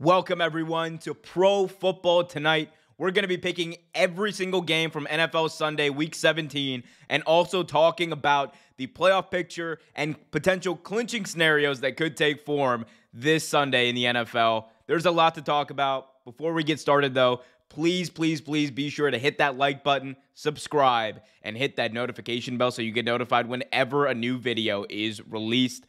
Welcome, everyone, to Pro Football Tonight. We're going to be picking every single game from NFL Sunday, Week 17, and also talking about the playoff picture and potential clinching scenarios that could take form this Sunday in the NFL. There's a lot to talk about. Before we get started, though, please be sure to hit that like button, subscribe, and hit that notification bell so you get notified whenever a new video is released.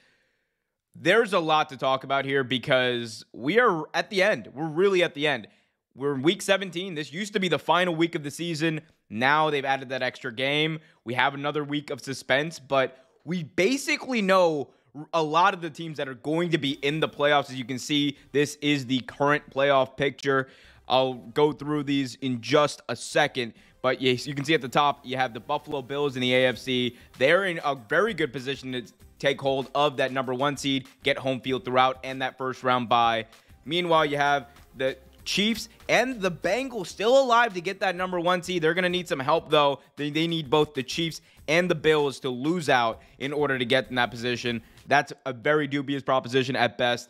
There's a lot to talk about here because we are at the end. We're really at the end. We're in Week 17. This used to be the final week of the season. Now they've added that extra game. We have another week of suspense, but we basically know a lot of the teams that are going to be in the playoffs. As you can see, this is the current playoff picture. I'll go through these in just a second. But yes, you can see at the top, you have the Buffalo Bills in the AFC. They're in a very good position to take hold of that number 1 seed, get home field throughout, and that first round bye. Meanwhile, you have the Chiefs and the Bengals still alive to get that number 1 seed. They're going to need some help, though. They need both the Chiefs and the Bills to lose out in order to get in that position. That's a very dubious proposition at best.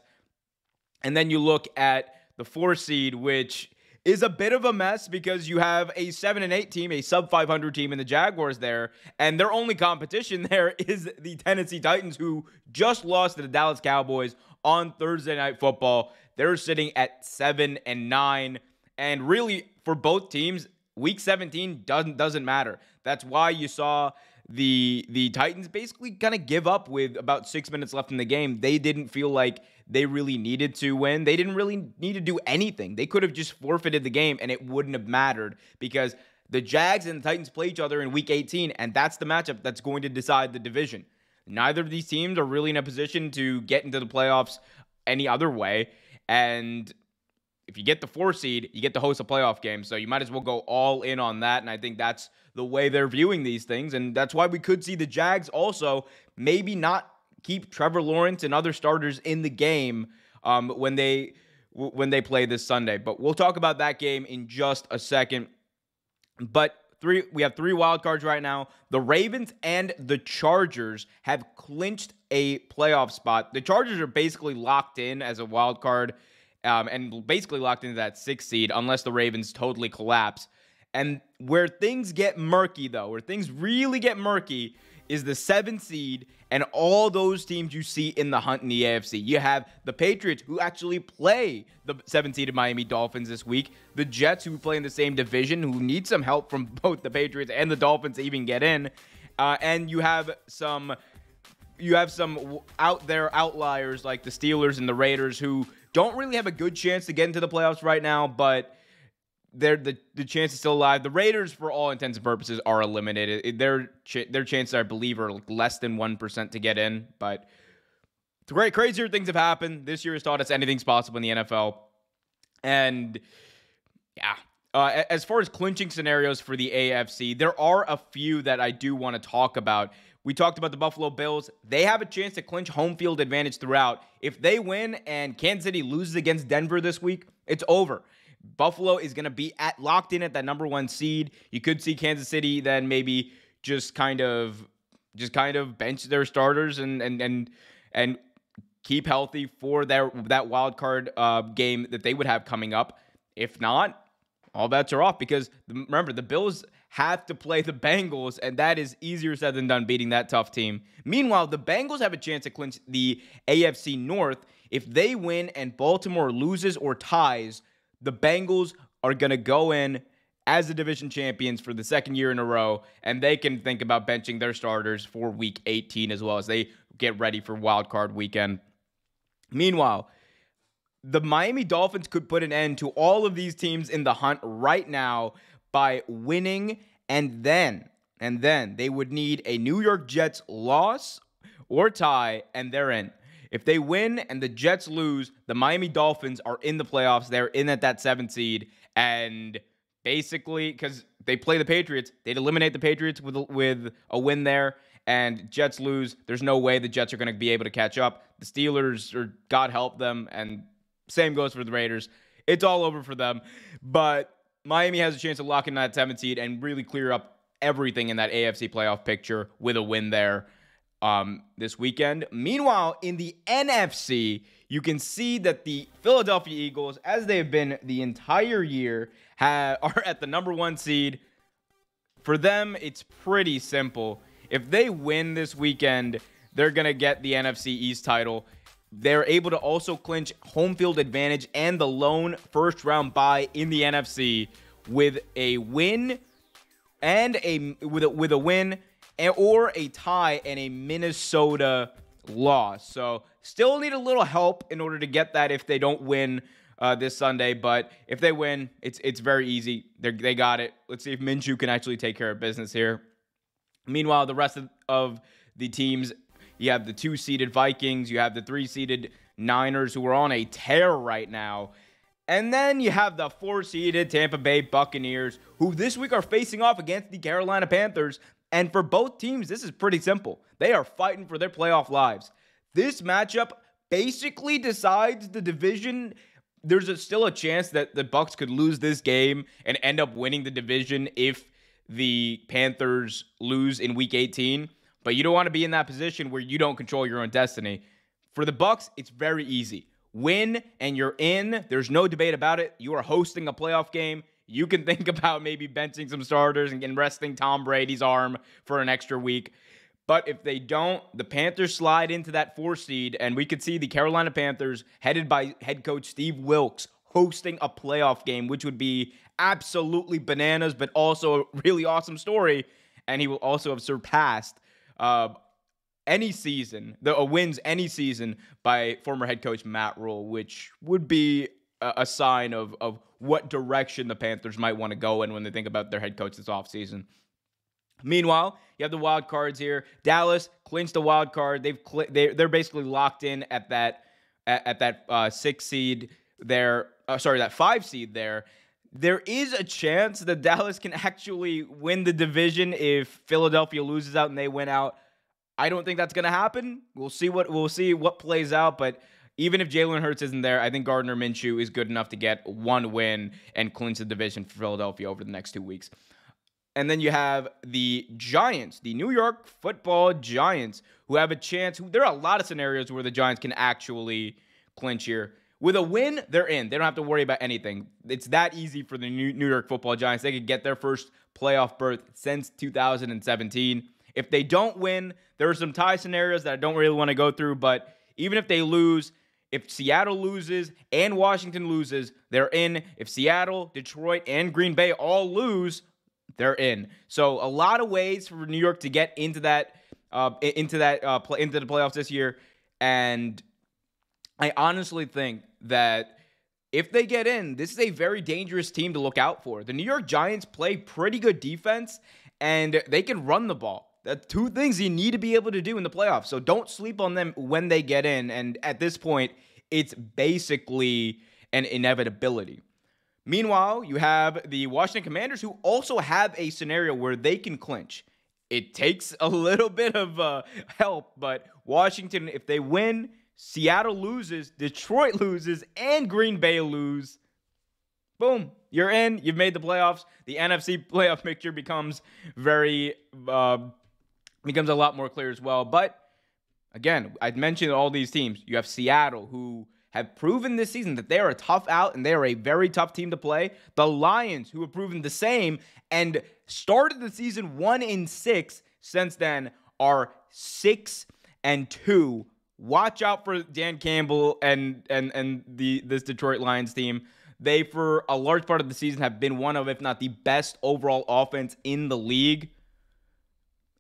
And then you look at the 4 seed, which is a bit of a mess because you have a 7-8 team, a sub-500 team in the Jaguars there, and their only competition there is the Tennessee Titans, who just lost to the Dallas Cowboys on Thursday Night Football. They're sitting at 7-9, and really, for both teams, Week 17 doesn't matter. That's why you saw the Titans basically kind of give up with about 6 minutes left in the game. They didn't feel like they really needed to win. They didn't really need to do anything. They could have just forfeited the game and it wouldn't have mattered because the Jags and the Titans play each other in Week 18, and that's the matchup that's going to decide the division. Neither of these teams are really in a position to get into the playoffs any other way, and if you get the 4 seed, you get to host a playoff game, so you might as well go all in on that, and I think that's the way they're viewing these things, and that's why we could see the Jags also maybe not keep Trevor Lawrence and other starters in the game when they play this Sunday. But we'll talk about that game in just a second. But we have 3 wild cards right now. The Ravens and the Chargers have clinched a playoff spot. The Chargers are basically locked in as a wild card and basically locked into that 6th seed unless the Ravens totally collapse. And where things get murky, though, where things really get murky, is the 7th seed and all those teams you see in the hunt in the AFC. You have the Patriots, who actually play the 7th-seeded Miami Dolphins this week. The Jets, who play in the same division, who need some help from both the Patriots and the Dolphins to even get in. And you have some out there outliers like the Steelers and the Raiders, who don't really have a good chance to get into the playoffs right now, but the chance is still alive. The Raiders, for all intents and purposes, are eliminated. Their chances, I believe, are less than 1% to get in. But crazier things have happened. This year has taught us anything's possible in the NFL. And yeah, as far as clinching scenarios for the AFC, there are a few that I do want to talk about. We talked about the Buffalo Bills. They have a chance to clinch home field advantage throughout. If they win and Kansas City loses against Denver this week, it's over. Buffalo is going to be locked in at that number 1 seed. You could see Kansas City then maybe just kind of bench their starters and keep healthy for that wild card game that they would have coming up. If not, all bets are off because remember, the Bills have to play the Bengals, and that is easier said than done, beating that tough team. Meanwhile, the Bengals have a chance to clinch the AFC North. If they win and Baltimore loses or ties, the Bengals are going to go in as the division champions for the 2nd year in a row, and they can think about benching their starters for Week 18 as well as they get ready for Wild Card Weekend. Meanwhile, the Miami Dolphins could put an end to all of these teams in the hunt right now by winning, and then they would need a New York Jets loss or tie, and they're in. If they win and the Jets lose, the Miami Dolphins are in the playoffs. They're in at that 7th seed. And basically, because they play the Patriots, they'd eliminate the Patriots with a win there. And Jets lose, there's no way the Jets are going to be able to catch up. The Steelers, or God help them, and same goes for the Raiders. It's all over for them. But Miami has a chance to lock in that 7th seed and really clear up everything in that AFC playoff picture with a win there. this weekend. Meanwhile, in the NFC, you can see that the Philadelphia Eagles, as they have been the entire year, are at the number 1 seed. For them, it's pretty simple. If they win this weekend, they're going to get the NFC East title. They're able to also clinch home field advantage and the lone first-round bye in the NFC with a win and with a win or a tie and a Minnesota loss. So still need a little help in order to get that if they don't win this Sunday. But if they win, it's very easy. They got it. Let's see if Minshew can actually take care of business here. Meanwhile, the rest of the teams, you have the 2-seeded Vikings, you have the 3-seeded Niners, who are on a tear right now. And then you have the 4-seeded Tampa Bay Buccaneers, who this week are facing off against the Carolina Panthers. And for both teams, this is pretty simple. They are fighting for their playoff lives. This matchup basically decides the division. There's still a chance that the Bucs could lose this game and end up winning the division if the Panthers lose in Week 18. But you don't want to be in that position where you don't control your own destiny. For the Bucs, it's very easy. Win and you're in. There's no debate about it. You are hosting a playoff game. You can think about maybe benching some starters and resting Tom Brady's arm for an extra week. But if they don't, the Panthers slide into that 4 seed, and we could see the Carolina Panthers, headed by head coach Steve Wilks, hosting a playoff game, which would be absolutely bananas, but also a really awesome story. And he will also have surpassed any season, wins any season by former head coach Matt Rule, which would be a sign of what direction the Panthers might want to go in when they think about their head coach this offseason. Meanwhile, you have the wild cards here. Dallas clinched the wild card. They're basically locked in at that 6 seed there. That 5 seed there. There is a chance that Dallas can actually win the division if Philadelphia loses out and they win out. I don't think that's going to happen. We'll see what plays out, but even if Jalen Hurts isn't there, I think Gardner Minshew is good enough to get 1 win and clinch the division for Philadelphia over the next 2 weeks. And then you have the Giants, the New York Football Giants, who have a chance. There are a lot of scenarios where the Giants can actually clinch here. With a win, they're in. They don't have to worry about anything. It's that easy for the New York Football Giants. They could get their first playoff berth since 2017. If they don't win, there are some tie scenarios that I don't really want to go through, but even if they lose, if Seattle loses and Washington loses, they're in. If Seattle, Detroit, and Green Bay all lose, they're in. So a lot of ways for New York to get into the playoffs this year, and I honestly think that if they get in, this is a very dangerous team to look out for. The New York Giants play pretty good defense, and they can run the ball. That's 2 things you need to be able to do in the playoffs. So don't sleep on them when they get in. And at this point, it's basically an inevitability. Meanwhile, you have the Washington Commanders, who also have a scenario where they can clinch. It takes a little bit of help, but Washington, if they win, Seattle loses, Detroit loses, and Green Bay lose. Boom, you're in. You've made the playoffs. The NFC playoff picture becomes becomes a lot more clear as well. But again, I mentioned all these teams. You have Seattle, who have proven this season that they are a tough out and they are a very tough team to play. The Lions, who have proven the same and started the season 1-6. Since then, are 6-2. Watch out for Dan Campbell and this Detroit Lions team. They, for a large part of the season, have been one of, if not the best overall offense in the league.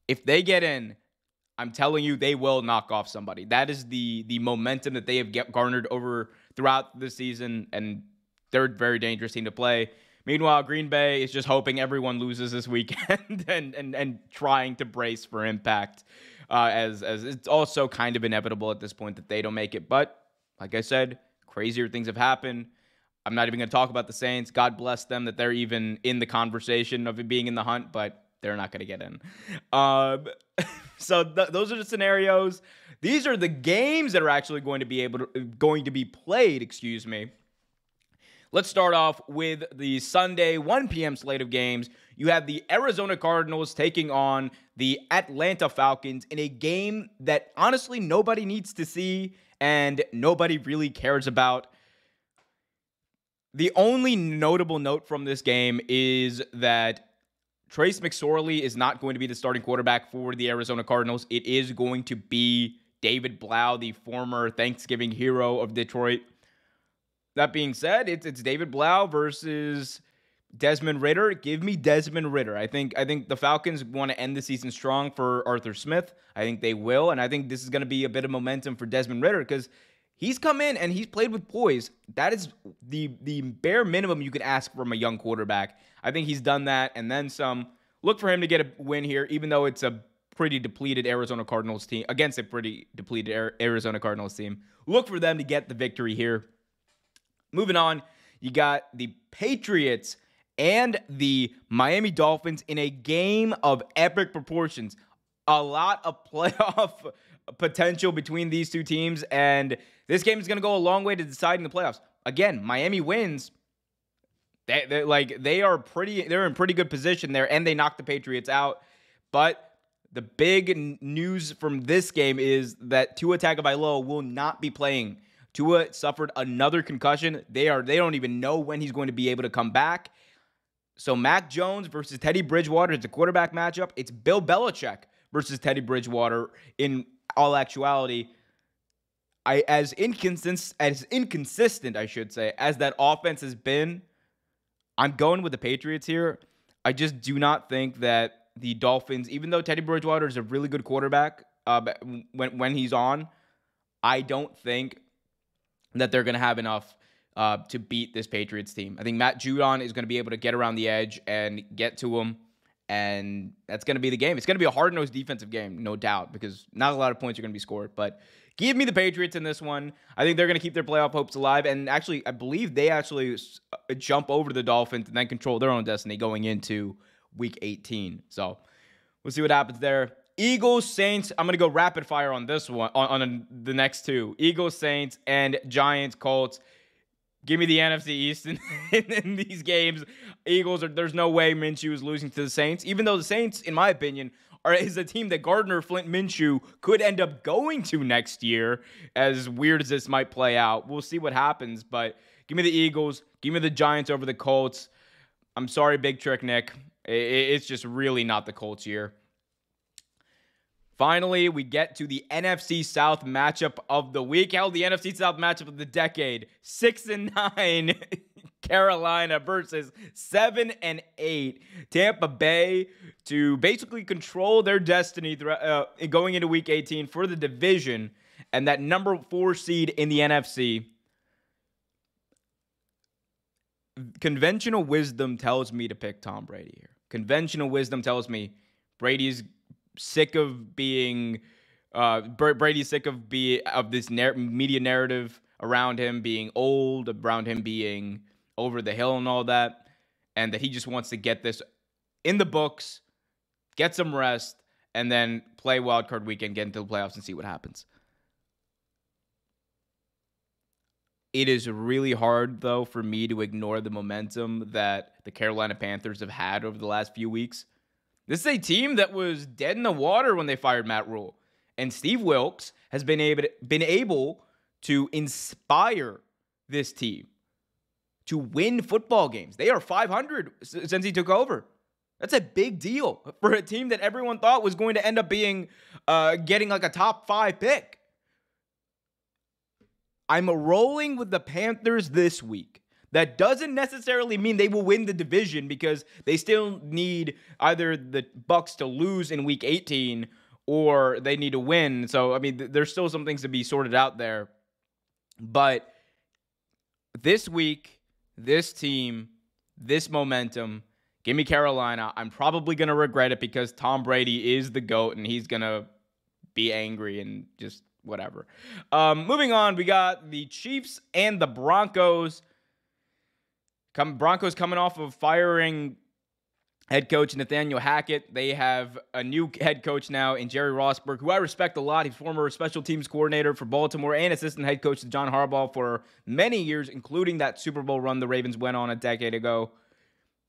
If they get in, I'm telling you, they will knock off somebody. That is the momentum that they have garnered throughout the season, and they're a very dangerous team to play. Meanwhile, Green Bay is just hoping everyone loses this weekend and trying to brace for impact, as it's also kind of inevitable at this point that they don't make it. But like I said, crazier things have happened. I'm not even going to talk about the Saints. God bless them that they're even in the conversation of it being in the hunt, but they're not going to get in. So those are the scenarios. These are the games that are actually going to be played. Let's start off with the Sunday 1 p.m. slate of games. you have the Arizona Cardinals taking on the Atlanta Falcons in a game that honestly nobody needs to see and nobody really cares about. The only notable note from this game is that Trace McSorley is not going to be the starting quarterback for the Arizona Cardinals. It is going to be David Blau, the former Thanksgiving hero of Detroit. That being said, it's David Blau versus Desmond Ridder. Give me Desmond Ridder. I think the Falcons want to end the season strong for Arthur Smith. I think they will, and I think this is going to be a bit of momentum for Desmond Ridder because he's come in and he's played with poise. That is the bare minimum you could ask from a young quarterback. I think he's done that and then some. Look for him to get a win here, even though it's a pretty depleted Arizona Cardinals team against a pretty depleted Arizona Cardinals team. Look for them to get the victory here. Moving on, you got the Patriots and the Miami Dolphins in a game of epic proportions. A lot of playoff potential between these two teams, and this game is going to go a long way to deciding the playoffs. Again, Miami wins. They're in pretty good position there, and they knocked the Patriots out. But the big news from this game is that Tua Tagovailoa will not be playing. Tua suffered another concussion. They don't even know when he's going to be able to come back. So Mac Jones versus Teddy Bridgewater. It's a quarterback matchup. It's Bill Belichick versus Teddy Bridgewater in all actuality. As inconsistent, I should say, as that offense has been, I'm going with the Patriots here. I just do not think that the Dolphins, even though Teddy Bridgewater is a really good quarterback when he's on, I don't think that they're going to have enough to beat this Patriots team. I think Matt Judon is going to be able to get around the edge and get to him, and that's going to be the game. It's going to be a hard-nosed defensive game, no doubt, because not a lot of points are going to be scored. But give me the Patriots in this one. I think they're going to keep their playoff hopes alive, and actually, I believe they actually jump over the Dolphins and then control their own destiny going into Week 18. So we'll see what happens there. Eagles, Saints, I'm going to go rapid fire on this one, on the next two. Eagles, Saints, and Giants, Colts. Give me the NFC East in these games. Eagles, there's no way Minshew is losing to the Saints, even though the Saints, in my opinion, is a team that Gardner Flint Minshew could end up going to next year, as weird as this might play out. We'll see what happens, but give me the Eagles. Give me the Giants over the Colts. I'm sorry, Big Trick Nick. It's just really not the Colts here. Finally, we get to the NFC South matchup of the week. Hell, the NFC South matchup of the decade. 6-9 Carolina versus 7-8 Tampa Bay to basically control their destiny going into Week 18 for the division and that number 4 seed in the NFC. Conventional wisdom tells me to pick Tom Brady here. Conventional wisdom tells me Brady's sick of being of this media narrative around him being old, around him being over the hill and all that, and that he just wants to get this in the books, get some rest, and then play wildcard weekend, get into the playoffs, and see what happens. It is really hard, though, for me to ignore the momentum that the Carolina Panthers have had over the last few weeks. This is a team that was dead in the water when they fired Matt Rule. And Steve Wilkes has been able to inspire this team to win football games. They are 500 since he took over. That's a big deal for a team that everyone thought was going to end up being getting like a top 5 pick. I'm rolling with the Panthers this week. That doesn't necessarily mean they will win the division because they still need either the Bucs to lose in Week 18 or they need to win. So, I mean, there's still some things to be sorted out there. But this week, this team, this momentum, give me Carolina. I'm probably going to regret it because Tom Brady is the GOAT and he's going to be angry and just whatever. Moving on, we got the Chiefs and the Broncos. Broncos coming off of firing head coach Nathaniel Hackett. They have a new head coach now in Jerry Rossberg, who I respect a lot. He's former special teams coordinator for Baltimore and assistant head coach to John Harbaugh for many years, including that Super Bowl run the Ravens went on a decade ago.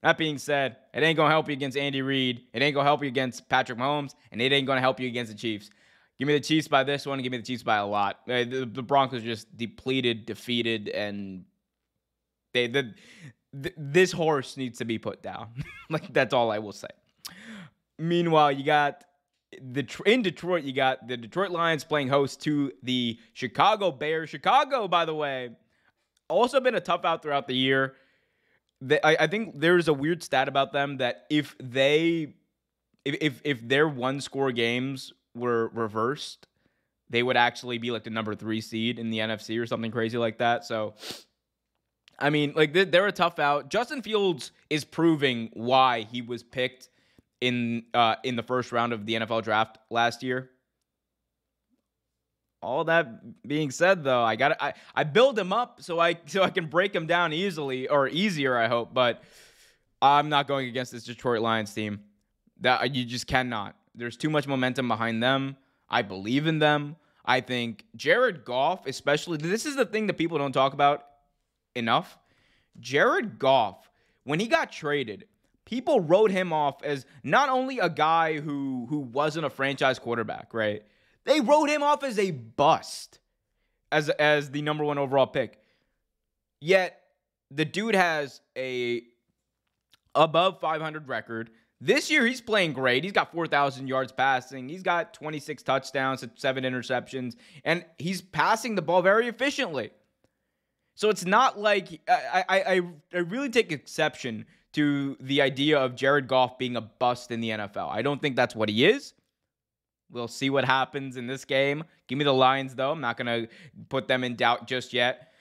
That being said, it ain't going to help you against Andy Reid. It ain't going to help you against Patrick Mahomes. And it ain't going to help you against the Chiefs. Give me the Chiefs by this one. Give me the Chiefs by a lot. The Broncos just depleted, defeated, and this horse needs to be put down. Like, that's all I will say. Meanwhile, you got in Detroit, you got the Detroit Lions playing host to the Chicago Bears. Chicago, by the way, also been a tough out throughout the year. I think there's a weird stat about them that if their one-score games were reversed, they would actually be like the number 3 seed in the NFC or something crazy like that. So, I mean, like they're a tough out. Justin Fields is proving why he was picked in the first round of the NFL draft last year. All that being said, though, I build him up so I can break him down easily or easier, I hope. But I'm not going against this Detroit Lions team. That you just cannot. There's too much momentum behind them. I believe in them. I think Jared Goff, especially, this is the thing that people don't talk about enough. Jared Goff, when he got traded, people wrote him off as not only a guy who wasn't a franchise quarterback, right? They wrote him off as a bust, as the number 1 overall pick. Yet the dude has a above 500 record. This year he's playing great. He's got 4,000 yards passing. He's got 26 touchdowns, 7 interceptions, and he's passing the ball very efficiently. So it's not like I really take exception to the idea of Jared Goff being a bust in the NFL. I don't think that's what he is. We'll see what happens in this game. Give me the Lions, though. I'm not going to put them in doubt just yet.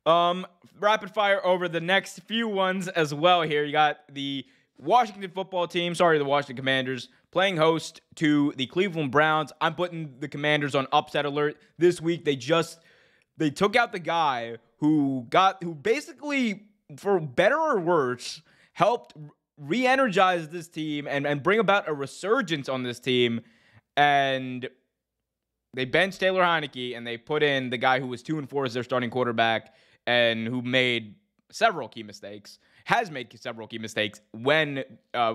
Rapid fire over the next few ones as well here. You got the Washington football team, the Washington Commanders, playing host to the Cleveland Browns. I'm putting the Commanders on upset alert. This week, they took out the guy who basically, for better or worse, helped re-energize this team and bring about a resurgence on this team. And they benched Taylor Heineke, and they put in the guy who was 2-4 as their starting quarterback and who made several key mistakes, has made several key mistakes when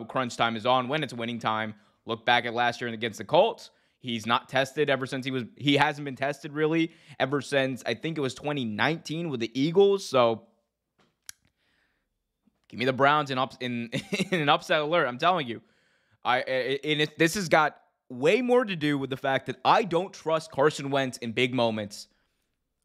crunch time is on, when it's winning time. Look back at last year against the Colts. He's not tested ever since he hasn't been tested really ever since, I think it was 2019 with the Eagles. So give me the Browns in an upset alert. I'm telling you. This has got way more to do with the fact that I don't trust Carson Wentz in big moments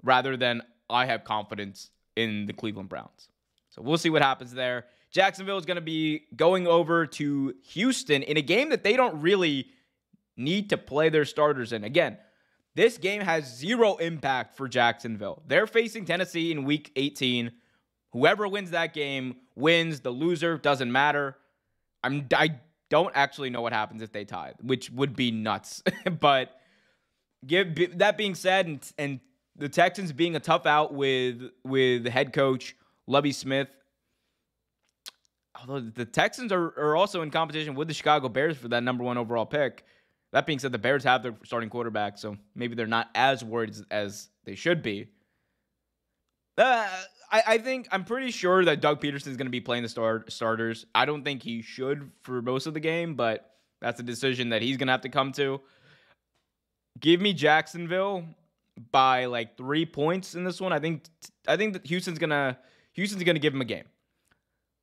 rather than I have confidence in the Cleveland Browns. So we'll see what happens there. Jacksonville is going to be going over to Houston in a game that they don't really need to play their starters in. Again, this game has zero impact for Jacksonville. They're facing Tennessee in Week 18. Whoever wins that game wins. The loser doesn't matter. I don't actually know what happens if they tie, which would be nuts. But that being said, and the Texans being a tough out with the head coach Lovie Smith, although the Texans are also in competition with the Chicago Bears for that number 1 overall pick. That being said, the Bears have their starting quarterback, so maybe they're not as worried as they should be. I'm pretty sure that Doug Peterson is going to be playing the starters. I don't think he should for most of the game, but that's a decision that he's going to have to come to. Give me Jacksonville by like 3 points in this one. I think that Houston's going to give him a game.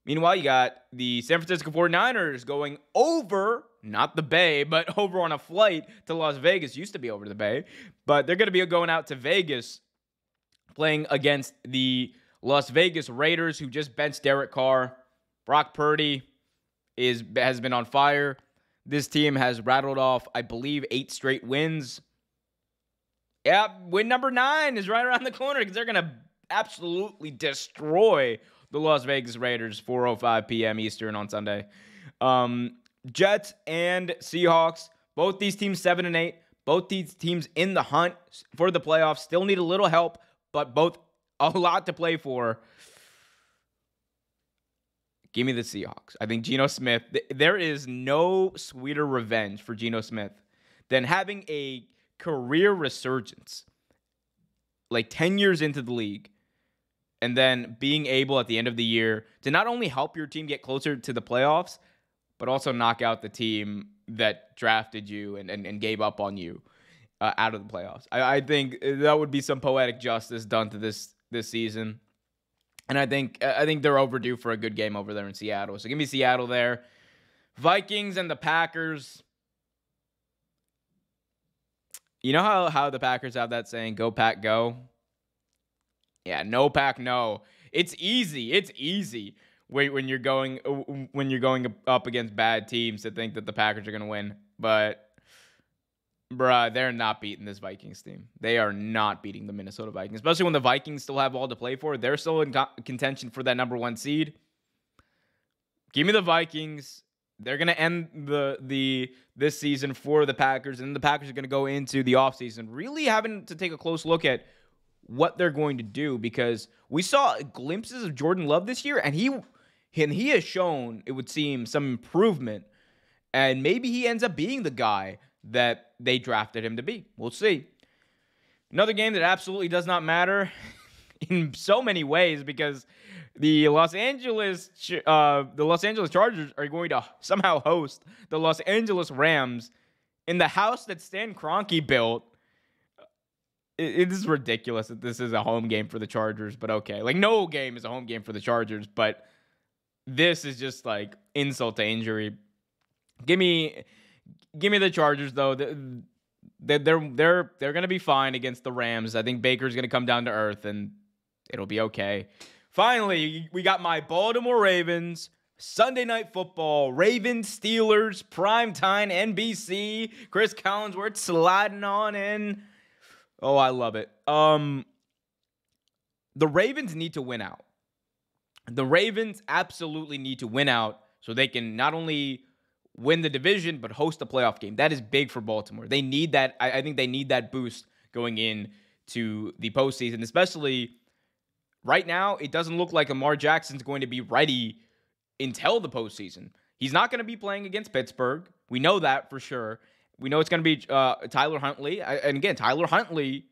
Meanwhile, you got the San Francisco 49ers going over, not the Bay, but over on a flight to Las Vegas. Used to be over the Bay, but they're going to be going out to Vegas playing against the Las Vegas Raiders, who just benched Derek Carr. Brock Purdy has been on fire. This team has rattled off, I believe, 8 straight wins. Yeah, win number 9 is right around the corner because they're going to absolutely destroy the Las Vegas Raiders, 4:05 p.m. Eastern on Sunday. Jets and Seahawks, both these teams 7-8. Both these teams in the hunt for the playoffs. Still need a little help, but both a lot to play for. Give me the Seahawks. I think Geno Smith, there is no sweeter revenge for Geno Smith than having a career resurgence like 10 years into the league and then being able at the end of the year to not only help your team get closer to the playoffs, but also knock out the team that drafted you and gave up on you out of the playoffs. I think that would be some poetic justice done to this season. And I think they're overdue for a good game over there in Seattle. So give me Seattle there. Vikings and the Packers. You know how the Packers have that saying, go Pack, go? Yeah, no Pack, no. It's easy. It's easy when you're going up against bad teams to think that the Packers are going to win. But, bruh, they're not beating this Vikings team. They are not beating the Minnesota Vikings, especially when the Vikings still have all to play for. They're still in contention for that number 1 seed. Give me the Vikings. They're going to end this season for the Packers, and the Packers are going to go into the offseason really having to take a close look at what they're going to do, because we saw glimpses of Jordan Love this year, and he has shown, it would seem, some improvement, and maybe he ends up being the guy that they drafted him to be. We'll see. Another game that absolutely does not matter in so many ways, because the Los Angeles Chargers are going to somehow host the Los Angeles Rams in the house that Stan Kroenke built. It is ridiculous that this is a home game for the Chargers, but okay. Like, no game is a home game for the Chargers, but this is just like insult to injury. Give me the Chargers though. They're going to be fine against the Rams. I think Baker's going to come down to earth and it'll be okay. Finally, we got my Baltimore Ravens, Sunday Night Football, Ravens, Steelers, primetime NBC, Chris Collinsworth sliding on in. Oh, I love it. The Ravens need to win out. The Ravens absolutely need to win out so they can not only win the division, but host a playoff game. That is big for Baltimore. They need that. I think they need that boost going in to the postseason, especially right now. It doesn't look like Lamar Jackson's going to be ready until the postseason. He's not going to be playing against Pittsburgh. We know that for sure. We know it's going to be Tyler Huntley. And again, Tyler Huntley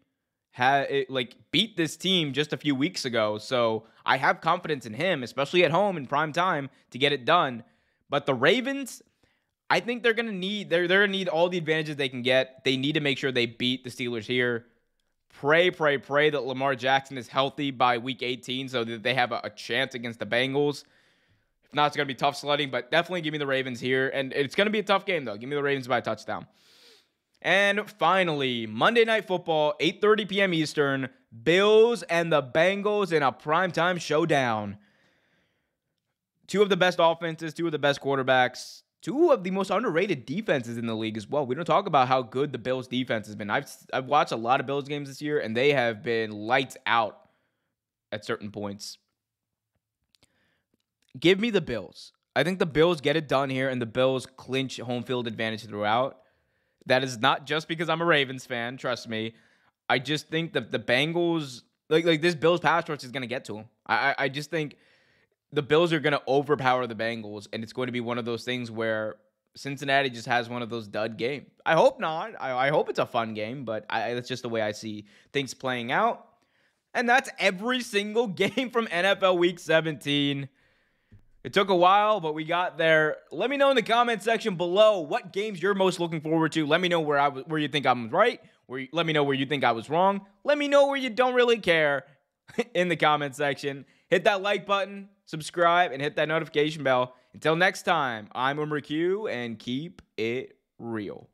beat this team just a few weeks ago. So I have confidence in him, especially at home in prime time, to get it done. But the Ravens, I think they're going to need all the advantages they can get. They need to make sure they beat the Steelers here. Pray that Lamar Jackson is healthy by week 18 so that they have a chance against the Bengals. If not, it's going to be tough sledding, but definitely give me the Ravens here. And it's going to be a tough game, though. Give me the Ravens by a touchdown. And finally, Monday Night Football, 8:30 p.m. Eastern, Bills and the Bengals in a primetime showdown. Two of the best offenses, two of the best quarterbacks, two of the most underrated defenses in the league as well. We don't talk about how good the Bills defense has been. I've watched a lot of Bills games this year, and they have been lights out at certain points. Give me the Bills. I think the Bills get it done here, and the Bills clinch home field advantage throughout. That is not just because I'm a Ravens fan, trust me. I just think that the Bengals, like this Bills pass rush is going to get to them. I just think the Bills are going to overpower the Bengals, and it's going to be one of those things where Cincinnati just has one of those dud games. I hope not. I hope it's a fun game, but that's just the way I see things playing out. And that's every single game from NFL Week 17. It took a while, but we got there. Let me know in the comment section below what games you're most looking forward to. Let me know where you think I'm right. Let me know where you think I was wrong. Let me know where you don't really care in the comment section. Hit that like button, subscribe, and hit that notification bell. Until next time, I'm Omer Q, and keep it real.